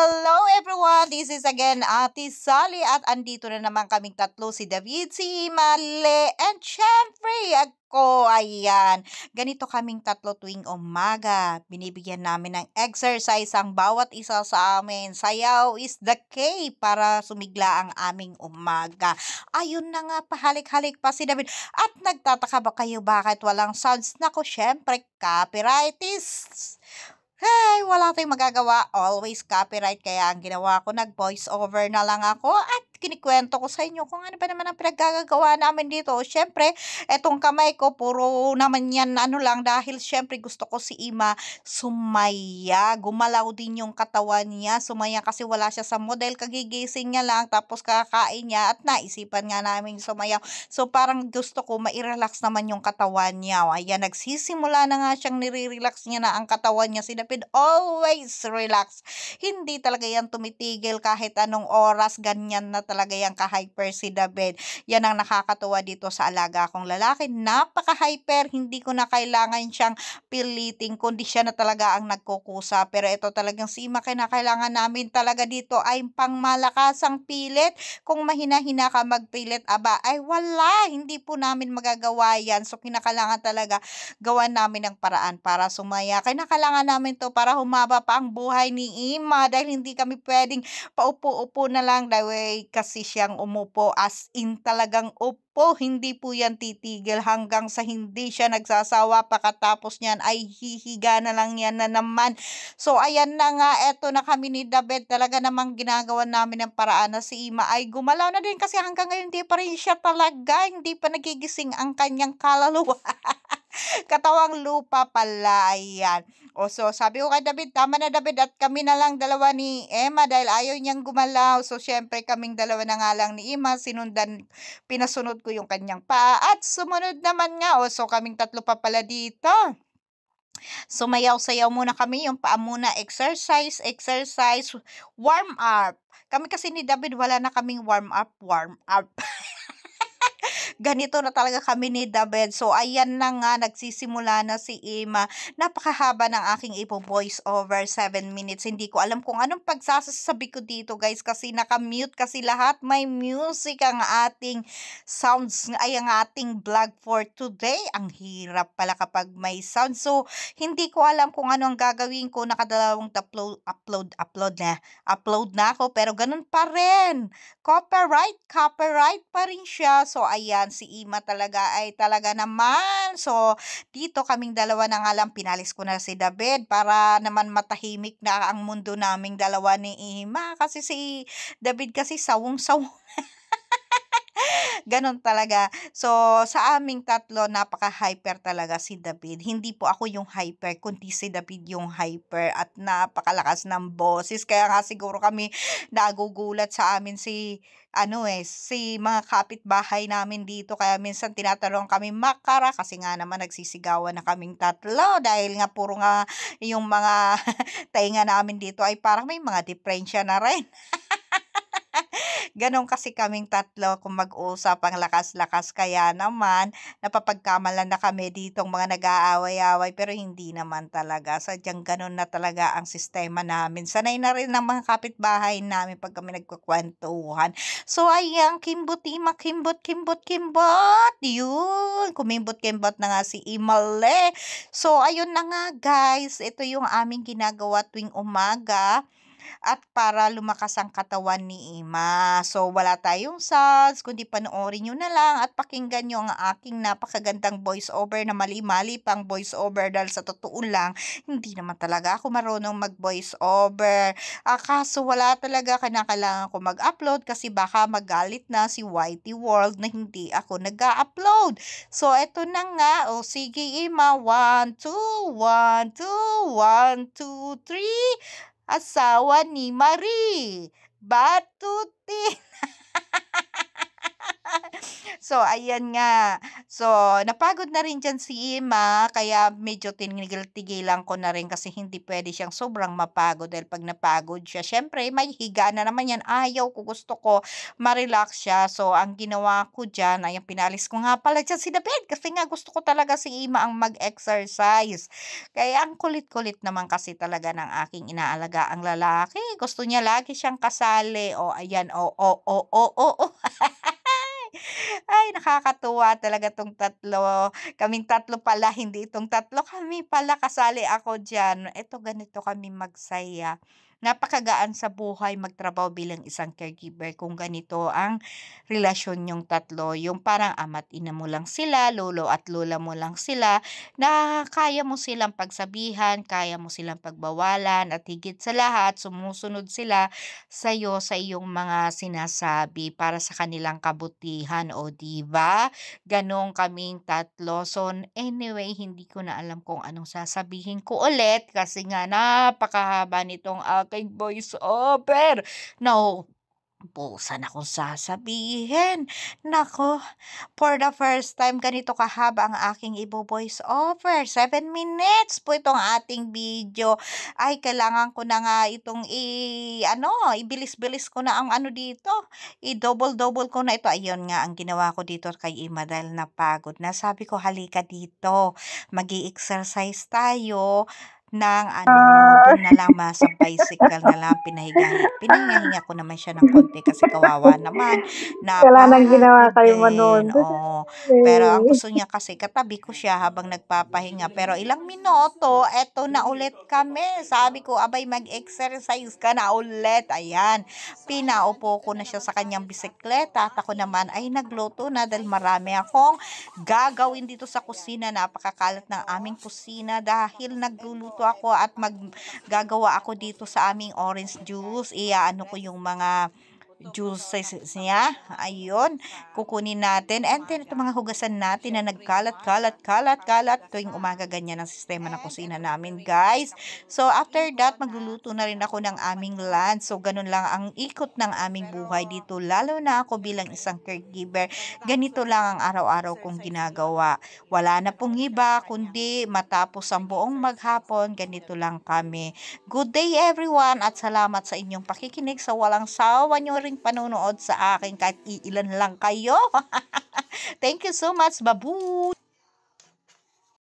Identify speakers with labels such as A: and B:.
A: Hello everyone! This is again Ate Sally at andito na naman kaming tatlo, si David, si Male, and syempre ako, ayan. Ganito kaming tatlo tuwing umaga. Binibigyan namin ng exercise ang bawat isa sa amin. Sayaw is the key para sumigla ang aming umaga. Ayun na nga, pahalik-halik pa si David. At nagtataka ba kayo bakit walang sounds? Nako, syempre, copyrightists. Hey, wala tayong magagawa. Always copyright. Kaya ang ginawa ko, nag-voice over na lang ako at kinikwento ko sa inyo kung ano ba naman ang pinaggagawa namin dito. Siyempre, etong kamay ko, puro naman yan ano lang dahil siyempre gusto ko si Ima sumaya. Gumalaw din yung katawan niya. Sumaya kasi wala siya sa model. Kagigising niya lang tapos kakain niya at naisipan nga namin sumayaw. So parang gusto ko mai-relax naman yung katawan niya. Ayan, nagsisimula na nga siyang nire-relax niya na ang katawan niya. Si David always relax. Hindi talaga yan tumitigil kahit anong oras. Ganyan na talaga yan ka-hyper si David. Yan ang nakakatuwa dito sa alaga kong lalaki. Napaka-hyper. Hindi ko na kailangan siyang piliting kundi siya na talaga ang nagkukusa. Pero ito talagang si Ima, kailangan namin talaga dito ay pangmalakasang pilit. Kung mahina-hina ka magpilit, aba, ay wala. Hindi po namin magagawa yan. So, kinakailangan talaga gawan namin ng paraan para sumaya. Kailangan namin to para humaba pa ang buhay ni Ima dahil hindi kami pwedeng paupo-upo na lang dahil kasi siyang umupo as in talagang upo. Hindi po yan titigil hanggang sa hindi siya nagsasawa. Pagkatapos niyan ay hihiga na lang yan na naman. So, ayan na nga, eto na kami ni David. Talaga namang ginagawa namin ng paraan na si Ima ay gumalaw na din kasi hanggang ngayon hindi pa rin siya talaga. Hindi pa nagigising ang kanyang kaluluwa. Katawang lupa pala, ayan. O so, sabi ko kay David, tama na David at kami na lang dalawa ni Emma dahil ayaw niyang gumalaw. So, syempre kaming dalawa na nga lang ni Emma, pinasunod ko yung kanyang paa at sumunod naman nga. O so, kaming tatlo pa pala dito. Sumayaw-sayaw muna kami, yung paa muna, exercise, warm up. Kami kasi ni David, wala na kaming warm up. Ganito na talaga kami ni David. So, ayan na nga, nagsisimula na si Ima. Napakahaba ng aking ipo-voice over 7 minutes. Hindi ko alam kung anong pagsasasabi ko dito, guys, kasi naka-mute kasi lahat. May music ang ating sounds, ay ang ating vlog for today. Ang hirap pala kapag may sound. So, hindi ko alam kung ano ang gagawin ko. Nakadalawang upload na ako, pero ganun pa rin. Copyright pa rin siya. So, ayan, si Ima talaga ay talaga naman. So, dito kaming dalawa na nga lang, pinalis ko na si David para naman matahimik na ang mundo naming dalawa ni Ima. Kasi si David kasi sawong-sawong. Ganon talaga. So, sa aming tatlo, napaka-hyper talaga si David. Hindi po ako yung hyper, kundi si David yung hyper at napakalakas ng boses. Kaya nga siguro kami nagugulat sa amin si mga kapitbahay namin dito. Kaya minsan tinatanong kami makara kasi nga naman nagsisigawan na kaming tatlo dahil nga puro nga yung mga tainga namin dito ay parang may mga diferensya na rin. Ganon kasi kaming tatlo kung mag-usap ang lakas-lakas. Kaya naman, napapagkamalan na kami ditong mga nag-aaway-away. Pero hindi naman talaga. Sadyang ganon na talaga ang sistema namin. Sanay na rin ng mga kapitbahay namin pag kami nagkukwentuhan. So, ayan, kimbot. Yun, kumimbot-kimbot na nga si Imale. So, ayun na nga guys. Ito yung aming ginagawa tuwing umaga at para lumakas ang katawan ni Ima. So, wala tayong sounds, kundi panoorin nyo na lang at pakinggan nyo ang aking napakagandang voice over na mali-mali pang voice over dahil sa totoo lang, hindi naman talaga ako marunong mag-voice over. Kaso wala talaga, kailangan ko mag-upload kasi baka magalit na si Whitey World na hindi ako nag-upload. So, eto na nga. O, sige Ima, 1, 2, 1, 2, 1, 2, 3. Asawa ni Marie, batutin. So, ayan nga. So, napagod na rin diyan si Ima, kaya medyo tinigil-tigilan ko na rin kasi hindi puwede siyang sobrang mapagod dahil 'pag napagod siya siyempre may higa na naman 'yan. Ayaw ko, gusto ko ma-relax siya. So, ang ginawa ko diyan, ayan, pinalis ko nga pala diyan si David kasi nga gusto ko talaga si Ima ang mag-exercise. Kaya ang kulit-kulit naman kasi talaga ng aking inaalagaang lalaki. Gusto niya lagi siyang kasali. O, ayan, o. Ay, nakakatuwa talaga 'tong tatlo. Kaming tatlo pala, hindi itong tatlo kami pala, kasali ako diyan. Eto, ganito kami magsaya. Napakagaan sa buhay magtrabaho bilang isang caregiver kung ganito ang relasyon niyong tatlo. Yung parang ama't ina mo lang sila, lolo at lola mo lang sila, na kaya mo silang pagsabihan, kaya mo silang pagbawalan, at higit sa lahat, sumusunod sila sa'yo sa iyong mga sinasabi para sa kanilang kabutihan, o 'di ba? Gano'n kaming tatlo. So, anyway, hindi ko na alam kung anong sasabihin ko ulit kasi nga napakahaba nitong aking voice over. Nauubusan akong sasabihin. Naku, for the first time ganito kahaba ang aking ibo-voice over. 7 minutes po itong ating video. Ay, kailangan ko na nga itong ibilis-bilis ko na ang ano dito. I-double-double ko na ito. Ayun nga ang ginawa ko dito kay Ima dahil napagod na. Sabi ko, halika dito. Mag-i-exercise tayo ng dun na lang sa bicycle na lang, pinahinga-hinga ko naman siya ng konti kasi kawawa naman,
B: Wala nang ginawa
A: napagod
B: kayo
A: din,
B: manood.
A: oo. Pero ang
B: Eh,
A: gusto niya kasi katabi ko siya habang nagpapahinga, pero ilang minuto eto na ulit kami. Sabi ko, "Abay, mag-exercise ka na ulit." Ayan, pinaupo ko na siya sa kanyang bisikleta at ako naman ay nagluto na dahil marami akong gagawin dito sa kusina. Napakakalat ng aming kusina dahil nagluluto ako at gagawa ako dito sa aming orange juice. Iaano ko yung mga juices niya. Ayun, kukunin natin. And then, ito mga hugasan natin na nagkalat-kalat tuwing umaga. Ganyan ang sistema ng kusina namin, guys. So, after that, magluluto na rin ako ng aming lunch. So, ganun lang ang ikot ng aming buhay dito. Lalo na ako bilang isang caregiver. Ganito lang ang araw-araw kong ginagawa. Wala na pong iba, kundi matapos ang buong maghapon, ganito lang kami. Good day everyone at salamat sa inyong pakikinig, sa walang sawa nyo ring panonood sa akin kahit iilan lang kayo. Thank you so much. Babu!